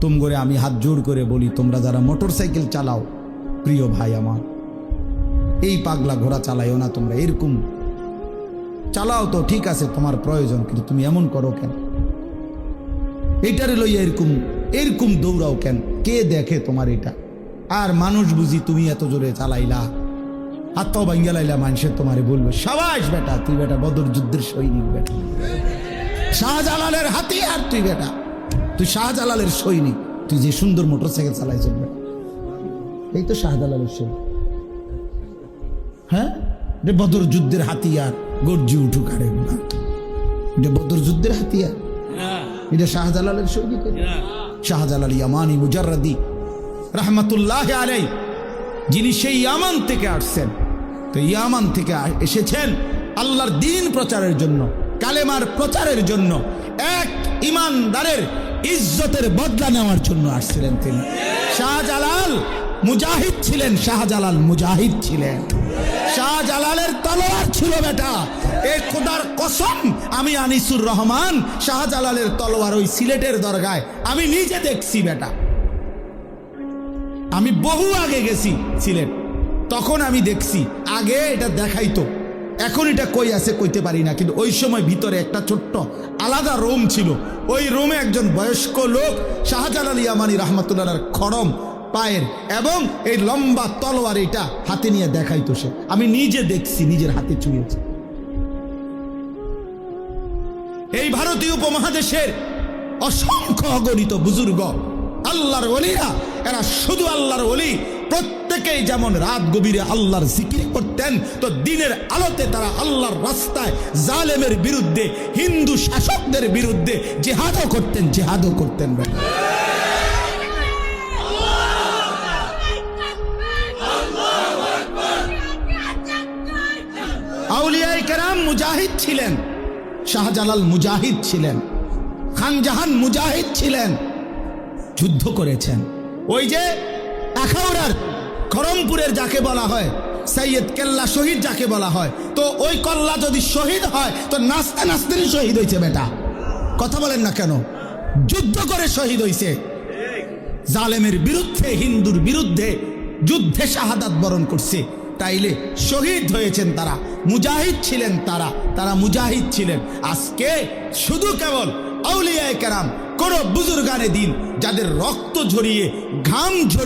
তোমগরে আমি হাত জোড় করে বলি, তোমরা যারা মোটরসাইকেল চালাও, প্রিয় ভাই আমার, এই পাগলা ঘোড়া চালাইও না তোমরা। এরকম চালাও তো ঠিক আছে, তোমার প্রয়োজন, কিন্তু তুমি এমন করো কেন? এইটারে লইয়া এরকম এরকম দৌড়াও কেন? কে দেখে তোমার এটা? আর মানুষ বুঝি তুমি এত জোরে চালাইলা, হাত পাও ভাঙ্গা লাইলা, মানুষের তোমারে বলবে সাবাস বেটা, তুই বেটা বদর যুদ্ধের সৈনিক বেটা, শাহজালালের হাতিয়ার তুই বেটা, তুই শাহজালালের সৈনিক, তুই যে সুন্দর মোটরসাইকেল চালাইছ বেটা, এই তো শাহজালালের সৈনিক। হ্যাঁ, রে বদর যুদ্ধের হাতিয়ার, গর্জি উঠুক। আরে না, এটা বদর যুদ্ধের হাতিয়ার, এটা শাহজালালের সৈনিক। শাহজালাল ইয়ামানি মুজাররাদি রহমতুল্লাহ আলাইহি, যিনি সেই ইয়ামান থেকে আসছেন, তো ইয়ামান থেকে এসেছেন আল্লাহর দ্বীন প্রচারের জন্য, কালেমার প্রচারের জন্য, এক ইমানদারের ইজ্জতের বদলা নেওয়ার জন্য আসছিলেন তিনি। শাহজালাল মুজাহিদ ছিলেন, শাহজালাল মুজাহিদ ছিলেন। শাহজালালের তলোয়ার ছিল বেটা, এ খোদার কসম, আমি আনিসুর রহমান শাহজালালের তলোয়ার ওই সিলেটের দরগায় আমি নিজে দেখছি বেটা। আমি বহু আগে গেছি সিলেট, তখন আমি দেখছি। আগে এটা দেখাইতো, এখন এটা কই আছে কইতে পারি না, কিন্তু ওই সময় ভিতরে একটা ছোট্ট আলাদা রুম ছিল। ওই রুমে একজন বয়স্ক লোক শাহজালাল ইয়ামানি রহমতুল্লাহর খড়ম পায়ের এবং এই লম্বা তলোয়ার এটা হাতে নিয়ে দেখাইতো সে। আমি নিজে দেখছি, নিজের হাতে ছুঁয়েছি। এই ভারতীয় উপমহাদেশের অসংখ্য অগণিত বুজুর্গ আল্লাহর ওলিরা, এরা শুধু আল্লাহর ওলি, প্রত্যেকেই যেমন রাত গভীরে আল্লাহর জিকির করতেন, তো দিনের আলোতে তারা আল্লাহর রাস্তায় জালেমের বিরুদ্ধে, হিন্দু শাসকদের বিরুদ্ধে জিহাদও করতেন, জিহাদও করতেন। আউলিয়ায়ে কেরাম মুজাহিদ ছিলেন, শাহজালাল মুজাহিদ ছিলেন, খানজাহান মুজাহিদ ছিলেন, যুদ্ধ করেছেন। ওই যে আখাউড়ার খড়মপুরের যাকে বলা হয় সৈয়দ কেল্লা শহীদ যাকে বলা হয়, তো ওই কল্লা যদি শহীদ হয় তো নাচতে নাচতেই শহীদ হয়েছে বেটা। কথা বলেন না কেন? যুদ্ধ করে শহীদ হয়েছে, জালেমের বিরুদ্ধে, হিন্দুর বিরুদ্ধে যুদ্ধে শাহাদাত বরণ করছে, তাইলে শহীদ হয়েছেন তারা, মুজাহিদ ছিলেন তারা, তারা মুজাহিদ ছিলেন। আজকে শুধু কেবল আউলিয়ায়ে কেরাম, কোন বুজুর্গানে দিন যাদের রক্ত ঝরিয়ে ঘাম ঝরিয়ে